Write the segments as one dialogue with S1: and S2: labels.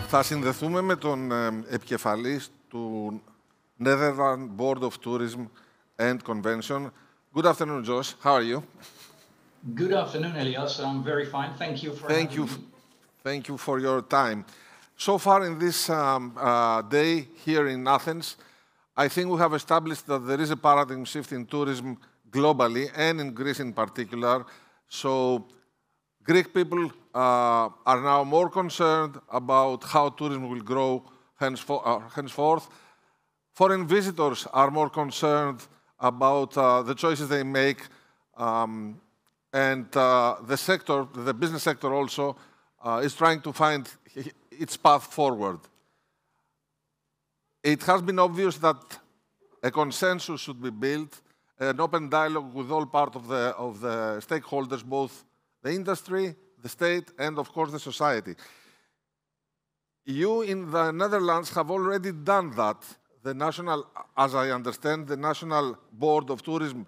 S1: Θα συνδεθούμε με τον επικεφαλής του Netherlands Board of Tourism and Convention. Good afternoon, Josh. How are you?
S2: Good afternoon, Elias. I'm very fine. Thank you for having me.
S1: Thank you for your time. So far in this day here in Athens, I think we have established that there is a paradigm shift in tourism globally and in Greece in particular. So Greek people are now more concerned about how tourism will grow henceforth. Foreign visitors are more concerned about the choices they make, and the business sector also is trying to find its path forward. It has been obvious that a consensus should be built, an open dialogue with all parts of the stakeholders, both the industry, the state, and of course the society. You in the Netherlands have already done that. The national, as I understand, the National Board of Tourism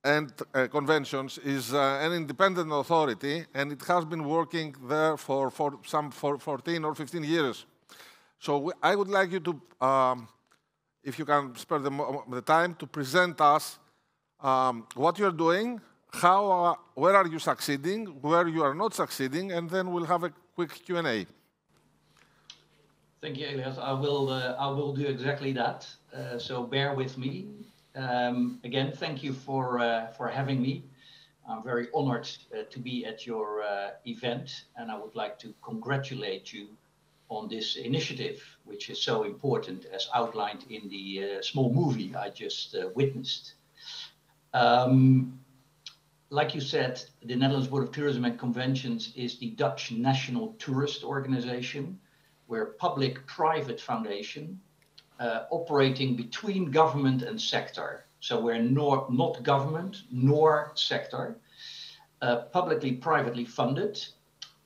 S1: and Conventions is an independent authority, and it has been working there for some 14 or 15 years. So I would like you to, if you can spare the time, to present us what you're doing, where are you succeeding, where you are not succeeding, and then we'll have a quick Q&A.
S2: Thank you, Elias. I will do exactly that. So bear with me. Again, thank you for having me. I'm very honored to be at your event, and I would like to congratulate you on this initiative, which is so important as outlined in the small movie I just witnessed. Like you said, the Netherlands Board of Tourism and Conventions is the Dutch national tourist organization. We're a public-private foundation operating between government and sector. So we're not government nor sector, publicly, privately funded.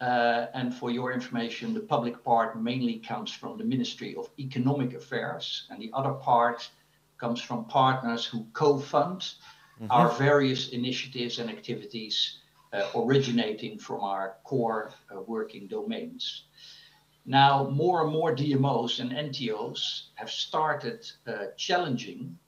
S2: And for your information, the public part mainly comes from the Ministry of Economic Affairs, and the other part comes from partners who co-fund our various initiatives and activities originating from our core working domains. Now, more and more DMOs and NTOs have started challenging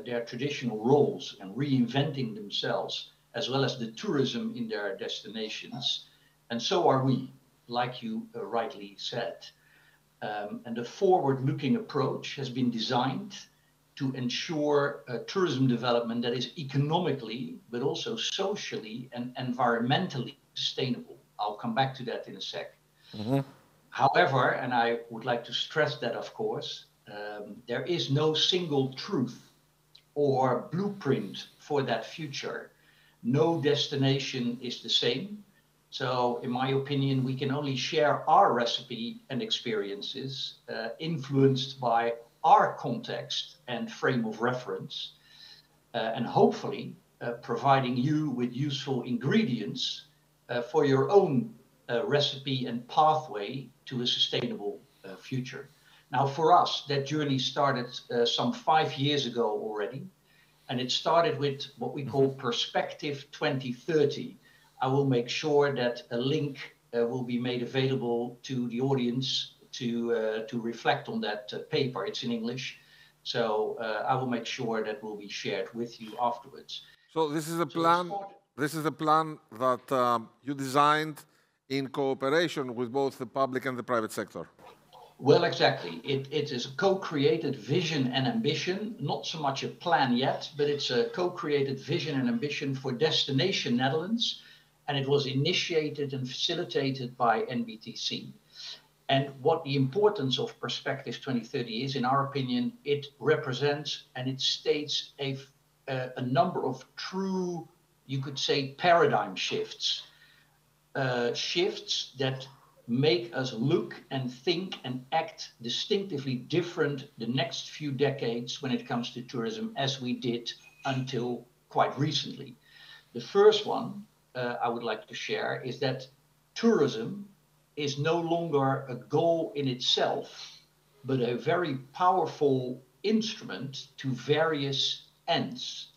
S2: their traditional roles and reinventing themselves, as well as the tourism in their destinations. And so are we, like you rightly said. And the forward-looking approach has been designed to ensure tourism development that is economically, but also socially and environmentally sustainable. I'll come back to that in a sec. However, and I would like to stress that, of course, there is no single truth or blueprint for that future. No destination is the same. So, in my opinion, we can only share our recipe and experiences influenced by our context and frame of reference, and hopefully providing you with useful ingredients for your own recipe and pathway to a sustainable future. Now, for us, that journey started some 5 years ago already, and it started with what we call Perspective 2030. I will make sure that a link will be made available to the audience to reflect on that paper. It's in English, so I will make sure that will be shared with you afterwards.
S1: So this is a plan. This is a plan that you designed in cooperation with both the public and the private sector.
S2: Well, exactly. It is a co-created vision and ambition, not so much a plan yet, but it's a co-created vision and ambition for Destination Netherlands, and it was initiated and facilitated by NBTC. And what the importance of Perspective 2030 is, in our opinion, it represents and it states a number of true, you could say, paradigm shifts. Shifts that make us look and think and act distinctively different the next few decades when it comes to tourism as we did until quite recently. The first one I would like to share is that tourism is no longer a goal in itself, but a very powerful instrument to various ends.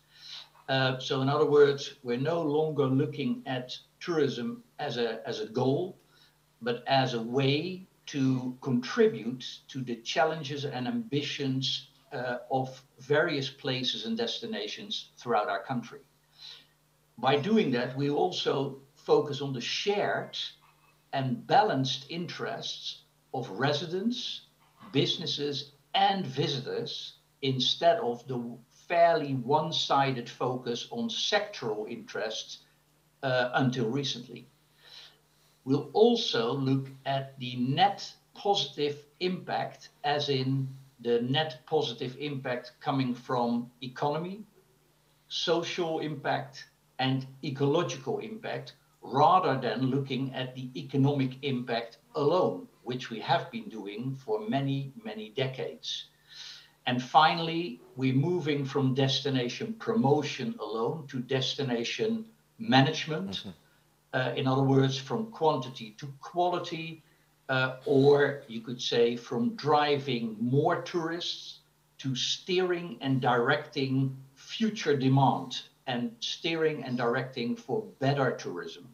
S2: So in other words, we're no longer looking at tourism as a goal, but as a way to contribute to the challenges and ambitions of various places and destinations throughout our country. By doing that, we also focus on the shared and balanced interests of residents, businesses, and visitors instead of the fairly one-sided focus on sectoral interests until recently. We'll also look at the net positive impact, as in the net positive impact coming from economy, social impact, and ecological impact, rather than looking at the economic impact alone, which we have been doing for many, many decades. And finally, we're moving from destination promotion alone to destination management. In other words, from quantity to quality, or you could say from driving more tourists to steering and directing future demand and steering and directing for better tourism.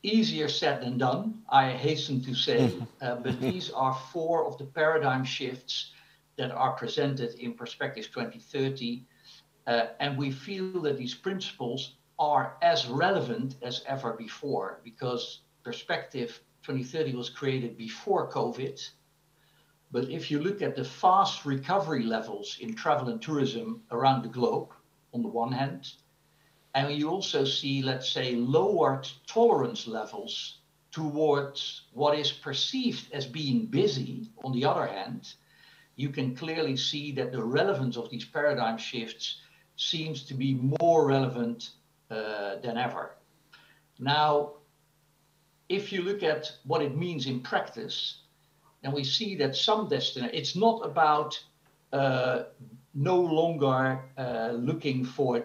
S2: Easier said than done, I hasten to say, but these are four of the paradigm shifts that are presented in Perspectives 2030, and we feel that these principles are as relevant as ever before, because Perspective 2030 was created before COVID. But if you look at the fast recovery levels in travel and tourism around the globe, on the one hand, and you also see, let's say, lowered tolerance levels towards what is perceived as being busy, on the other hand, you can clearly see that the relevance of these paradigm shifts seems to be more relevant than ever. Now, if you look at what it means in practice, then we see that some destinations, it's not about no longer looking for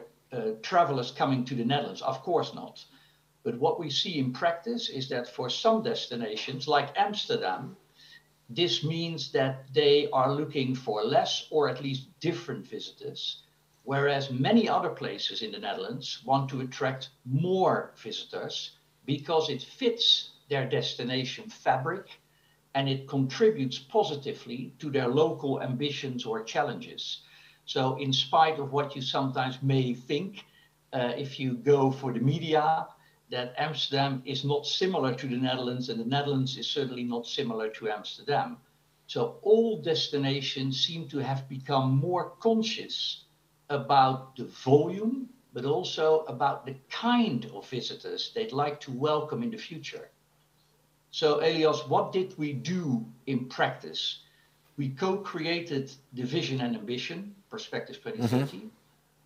S2: travelers coming to the Netherlands, of course not. But what we see in practice is that for some destinations, like Amsterdam, this means that they are looking for less or at least different visitors, whereas many other places in the Netherlands want to attract more visitors because it fits their destination fabric and it contributes positively to their local ambitions or challenges. So in spite of what you sometimes may think, if you go for the media, that Amsterdam is not similar to the Netherlands and the Netherlands is certainly not similar to Amsterdam. So all destinations seem to have become more conscious about the volume, but also about the kind of visitors they'd like to welcome in the future. So Elias, what did we do in practice? We co-created the vision and ambition, Perspectives 2030,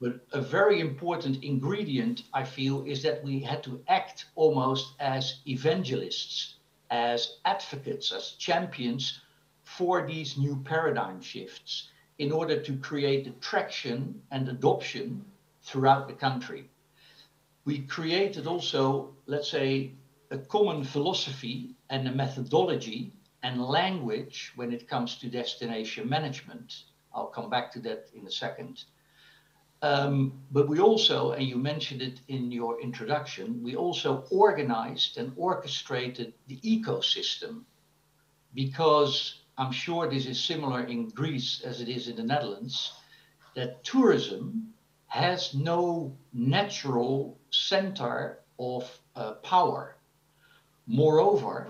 S2: but a very important ingredient, I feel, is that we had to act almost as evangelists, as advocates, as champions for these new paradigm shifts, in order to create traction and adoption throughout the country. We created also, let's say, a common philosophy and a methodology and language when it comes to destination management. I'll come back to that in a second. But we also, and you mentioned it in your introduction, we also organized and orchestrated the ecosystem, because I'm sure this is similar in Greece as it is in the Netherlands, that tourism has no natural center of power. Moreover,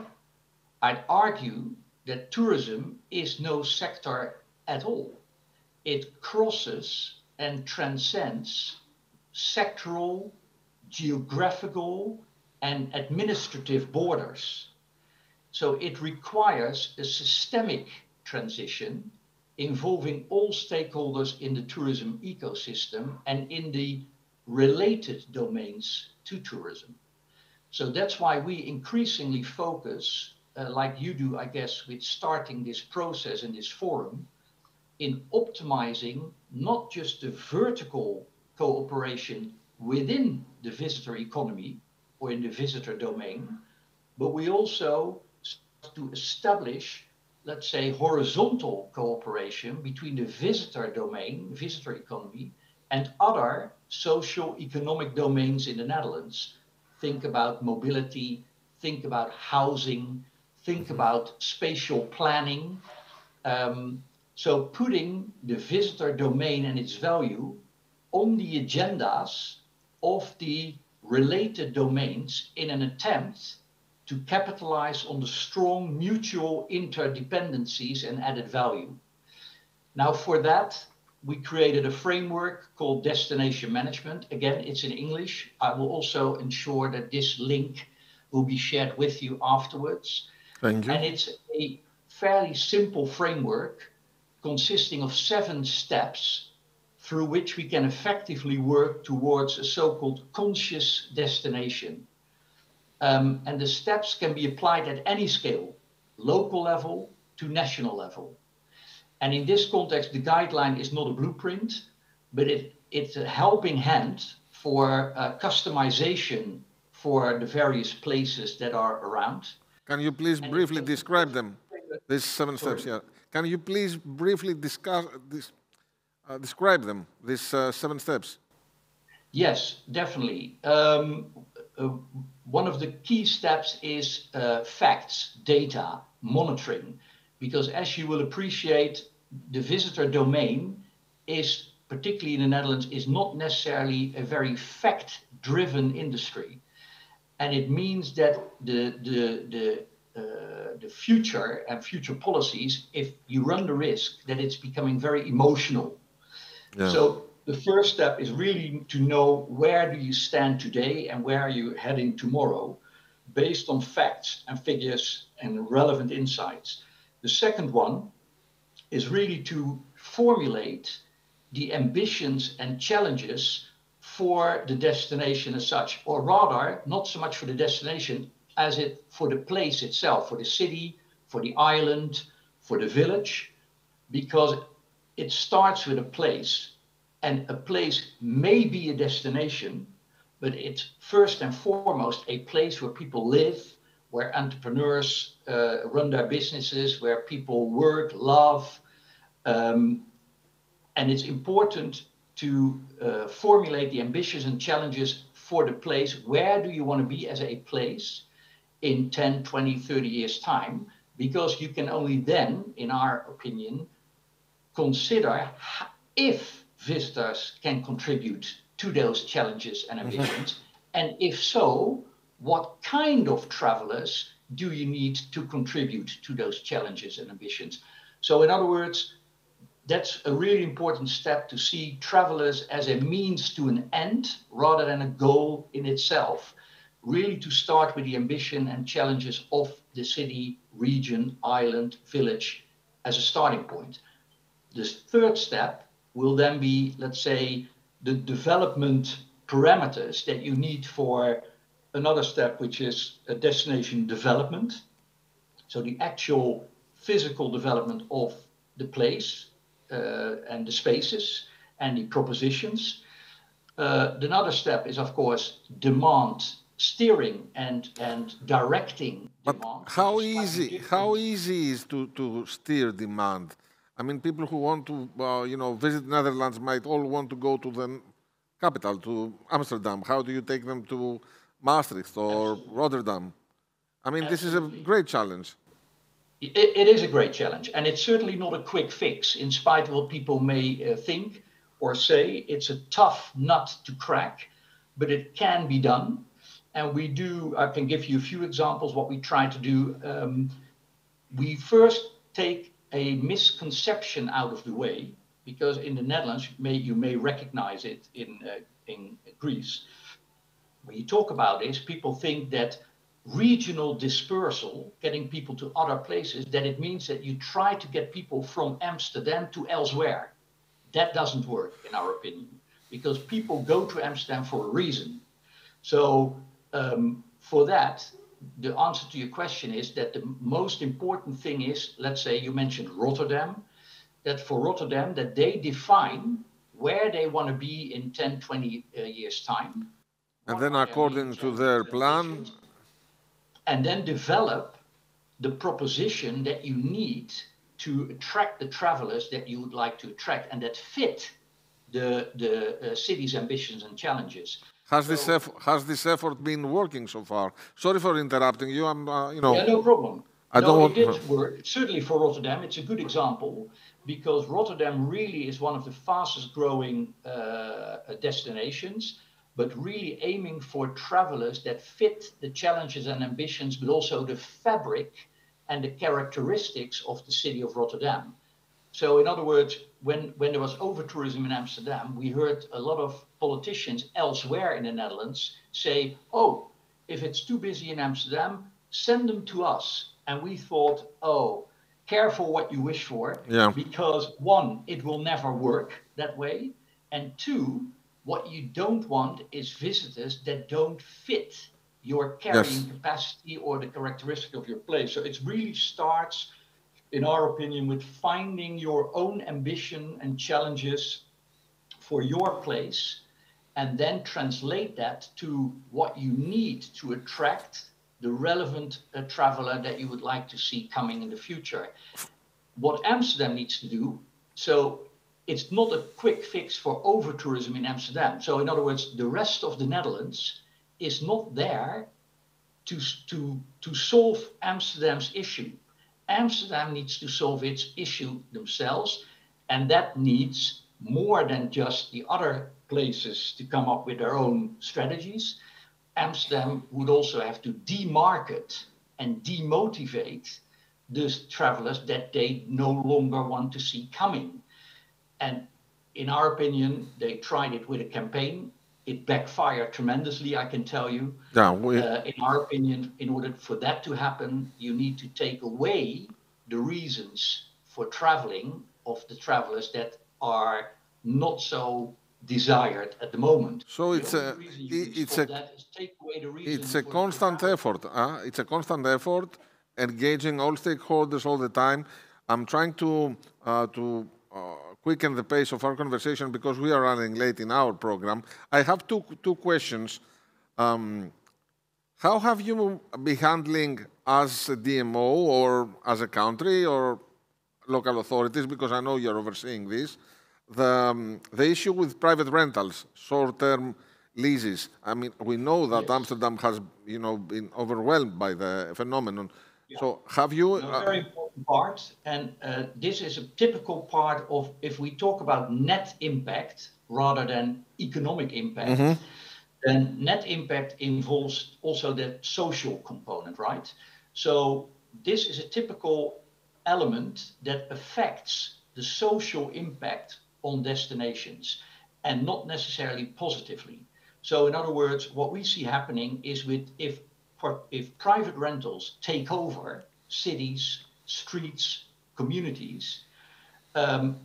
S2: I'd argue that tourism is no sector at all. It crosses and transcends sectoral, geographical, and administrative borders. So it requires a systemic transition involving all stakeholders in the tourism ecosystem and in the related domains to tourism. So that's why we increasingly focus, like you do, I guess, with starting this process in this forum, in optimizing not just the vertical cooperation within the visitor economy or in the visitor domain, but we also to establish, let's say, horizontal cooperation between the visitor domain, visitor economy, and other social economic domains in the Netherlands. Think about mobility, think about housing, think about spatial planning. So putting the visitor domain and its value on the agendas of the related domains in an attempt to capitalize on the strong mutual interdependencies and added value. Now, for that, we created a framework called Destination Management. Again, it's in English. I will also ensure that this link will be shared with you afterwards.
S1: Thank you.
S2: And it's a fairly simple framework consisting of 7 steps through which we can effectively work towards a so-called conscious destination. And the steps can be applied at any scale, local level to national level. And in this context, the guideline is not a blueprint, but it's a helping hand for customization for the various places that are around.
S1: Can you please briefly describe them, these 7 steps? Yeah. Can you please briefly describe them, these 7 steps?
S2: Yes, definitely. One of the key steps is facts, data, monitoring, because as you will appreciate, the visitor domain is, particularly in the Netherlands, is not necessarily a very fact-driven industry. And it means that the future and future policies, if you run the risk that it's becoming very emotional.
S1: Yeah.
S2: So the first step is really to know where do you stand today and where are you heading tomorrow based on facts and figures and relevant insights. The second one is really to formulate the ambitions and challenges for the destination as such, or rather, not so much for the destination as it for the place itself, for the city, for the island, for the village, because it starts with a place, and a place may be a destination, but it's first and foremost a place where people live, where entrepreneurs run their businesses, where people work, love, and it's important to formulate the ambitions and challenges for the place. Where do you want to be as a place in 10, 20, 30 years' time? Because you can only then, in our opinion, consider if visitors can contribute to those challenges and ambitions, and if so, what kind of travelers do you need to contribute to those challenges and ambitions? So in other words, that's a really important step, to see travelers as a means to an end rather than a goal in itself. Really to start with the ambition and challenges of the city, region, island, village as a starting point. The third step will then be, let's say, the development parameters that you need for another step, which is a destination development. So the actual physical development of the place, and the spaces and the propositions. Another step is, of course, demand steering and directing
S1: but
S2: demand.
S1: How easy is to steer demand? I mean, people who want to visit Netherlands might all want to go to the capital, to Amsterdam. How do you take them to Maastricht or Absolutely. Rotterdam? I mean, Absolutely. This is a great challenge.
S2: It is a great challenge, and it's certainly not a quick fix, in spite of what people may think or say. It's a tough nut to crack, but it can be done. And we do, I can give you a few examples what we try to do. We first take a misconception out of the way, because in the Netherlands, you may recognize it in Greece. When you talk about this, people think that regional dispersal, getting people to other places, that it means that you try to get people from Amsterdam to elsewhere. That doesn't work, in our opinion, because people go to Amsterdam for a reason. So for that, the answer to your question is that the most important thing is, let's say you mentioned Rotterdam, that for Rotterdam, that they define where they want to be in 10, 20 years' time.
S1: And then according to their plan,
S2: and then develop the proposition that you need to attract the travelers that you would like to attract and that fit the city's ambitions and challenges.
S1: Has this effort been working so far? Sorry for interrupting you.
S2: Yeah, no problem.
S1: I don't
S2: No, it
S1: want.
S2: did work. Certainly for Rotterdam, it's a good example because Rotterdam really is one of the fastest growing destinations, but really aiming for travelers that fit the challenges and ambitions, but also the fabric and the characteristics of the city of Rotterdam. So in other words, when there was over-tourism in Amsterdam, we heard a lot of politicians elsewhere in the Netherlands say, oh, if it's too busy in Amsterdam, send them to us. And we thought, oh, careful what you wish for,
S1: Yeah.
S2: because one, it will never work that way. And two, what you don't want is visitors that don't fit your carrying
S1: Yes.
S2: capacity or the characteristic of your place. So it really starts, in our opinion, with finding your own ambition and challenges for your place, and then translate that to what you need to attract the relevant traveler that you would like to see coming in the future. What Amsterdam needs to do, so it's not a quick fix for over-tourism in Amsterdam. So in other words, the rest of the Netherlands is not there to solve Amsterdam's issue. Amsterdam needs to solve its issue themselves, and that needs more than just the other places to come up with their own strategies. Amsterdam would also have to demarket and demotivate those travelers that they no longer want to see coming. And in our opinion, they tried it with a campaign. It backfired tremendously, I can tell you.
S1: Yeah.
S2: In our opinion, in order for that to happen, you need to take away the reasons for traveling of the travelers that are not so desired at the moment.
S1: So
S2: The only reason you can stop that is take away the reason.
S1: It's a constant effort. It's a constant effort, engaging all stakeholders all the time. I'm trying to quicken the pace of our conversation because we are running late in our program. I have two questions. How have you been handling as a DMO or as a country or local authorities, because I know you're overseeing this, the issue with private rentals, short-term leases? I mean, we know that
S2: Yes.
S1: Amsterdam has, been overwhelmed by the phenomenon.
S2: Yeah.
S1: So have you?
S2: A very important part, and this is a typical part of, if we talk about net impact rather than economic impact, then net impact involves also the social component, right? So this is a typical element that affects the social impact on destinations and not necessarily positively. So in other words, what we see happening is if private rentals take over cities, streets, communities,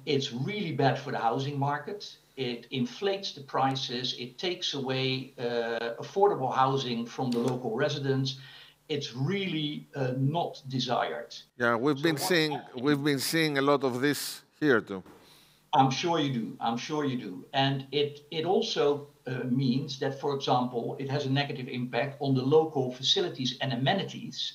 S2: it's really bad for the housing market. It inflates the prices. It takes away affordable housing from the local residents. It's really not desired.
S1: Yeah, we've been seeing a lot of this here too.
S2: I'm sure you do. I'm sure you do. And it also means that, for example, it has a negative impact on the local facilities and amenities,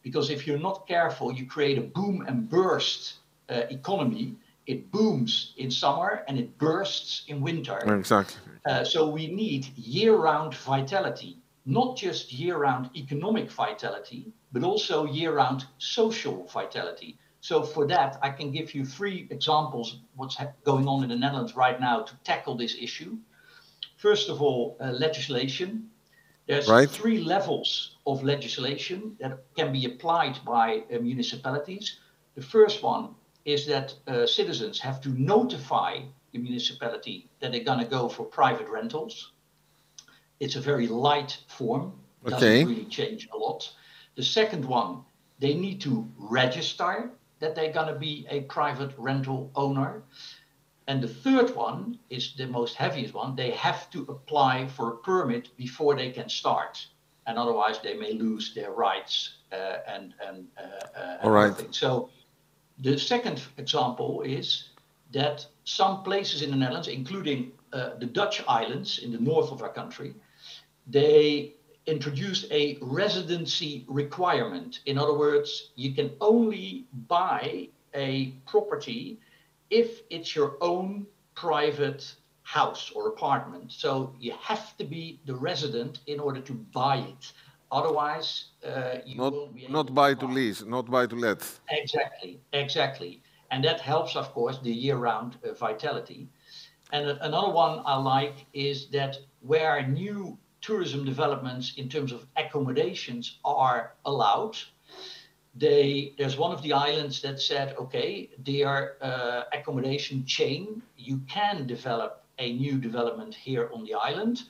S2: because if you're not careful, you create a boom and burst economy. It booms in summer and it bursts in winter.
S1: Exactly.
S2: So we need year-round vitality, not just year-round economic vitality, but also year-round social vitality. So for that, I can give you 3 examples of what's going on in the Netherlands right now to tackle this issue. First of all, legislation. There's 3 levels of legislation that can be applied by municipalities. The first one is that citizens have to notify the municipality that they're going to go for private rentals. It's a very light form, doesn't really change a lot. The second one, they need to register that they're going to be a private rental owner. And the third one is the most heaviest one. They have to apply for a permit before they can start. And otherwise they may lose their rights and everything. So the second example is that some places in the Netherlands, including the Dutch islands in the north of our country, they introduced a residency requirement. In other words, you can only buy a property if it's your own private house or apartment. So you have to be the resident in order to buy it. Otherwise, you will be able
S1: not buy to lease, not buy to let.
S2: Exactly, exactly. And that helps, of course, the year-round vitality. And another one I like is that where new tourism developments in terms of accommodations are allowed, there's one of the islands that said, okay, their accommodation chain, you can develop a new development here on the island,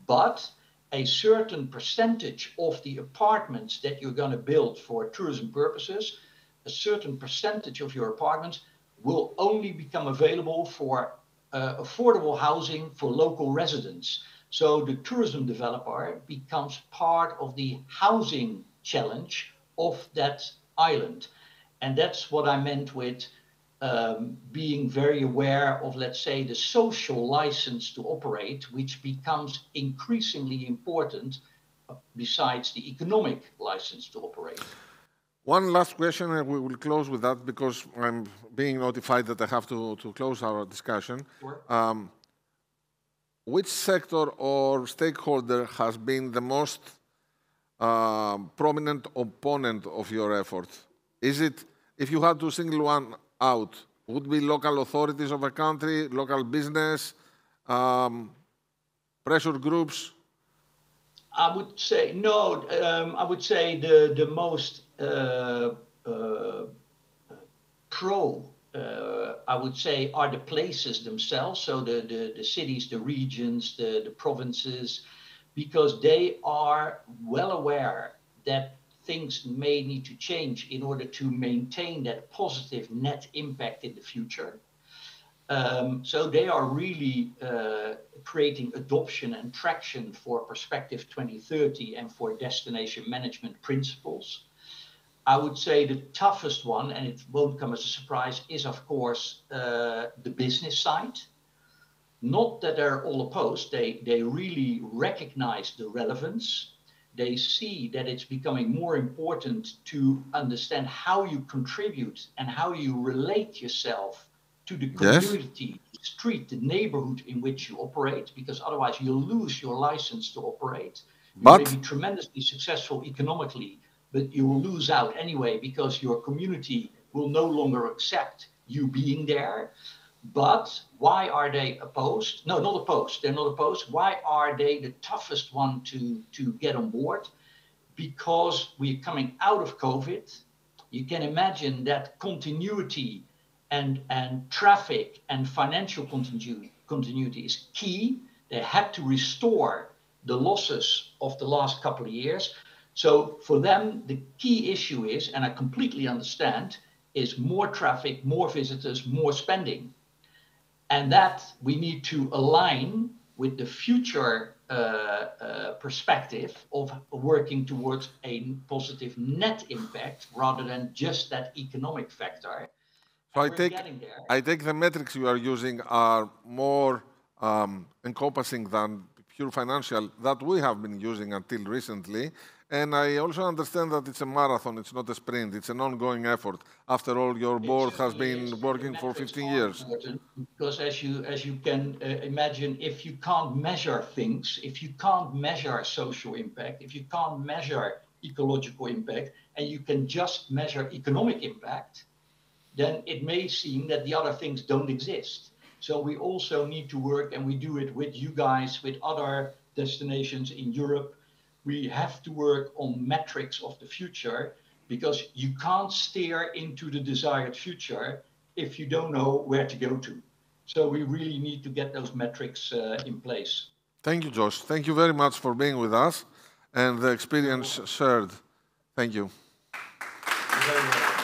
S2: but a certain percentage of the apartments that you're going to build for tourism purposes, a certain percentage of your apartments will only become available for affordable housing for local residents. So the tourism developer becomes part of the housing challenge of that island. And that's what I meant with being very aware of, let's say, the social license to operate, which becomes increasingly important besides the economic license to operate.
S1: One last question, and we will close with that because I'm being notified that I have to close our discussion.
S2: Sure.
S1: Which sector or stakeholder has been the most prominent opponent of your effort? Is it, if you had to single one out, would be local authorities of a country, local business, pressure groups?
S2: I would say no. I would say the most pro, I would say, are the places themselves. So the cities, the regions, the provinces, because they are well aware that things may need to change in order to maintain that positive net impact in the future. So they are really creating adoption and traction for Perspective 2030 and for destination management principles. I would say the toughest one, and it won't come as a surprise, is of course the business side. Not that they're all opposed, they really recognize the relevance. They see that it's becoming more important to understand how you contribute and how you relate yourself to the community, the street, the neighborhood in which you operate, because otherwise you'll lose your license to operate. You may be tremendously successful economically, but you will lose out anyway because your community will no longer accept you being there. But why are they opposed? No, not opposed. They're not opposed. Why are they the toughest one to get on board? Because we're coming out of COVID. You can imagine that continuity and traffic and financial continuity is key. They had to restore the losses of the last couple of years. So for them, the key issue is, and I completely understand, is more traffic, more visitors, more spending. And that we need to align with the future perspective of working towards a positive net impact rather than just that economic factor.
S1: So I take the metrics you are using are more encompassing than pure financial that we have been using until recently. And I also understand that it's a marathon, it's not a sprint, it's an ongoing effort. After all, your board has been working for 15 years.
S2: Because as you can imagine, if you can't measure things, if you can't measure social impact, if you can't measure ecological impact, and you can just measure economic impact, then it may seem that the other things don't exist. So we also need to work, and we do it with you guys, with other destinations in Europe. We have to work on metrics of the future because you can't steer into the desired future if you don't know where to go to. So we really need to get those metrics in place.
S1: Thank you, Josh. Thank you very much for being with us and the experience shared. Thank you.
S2: You're very welcome.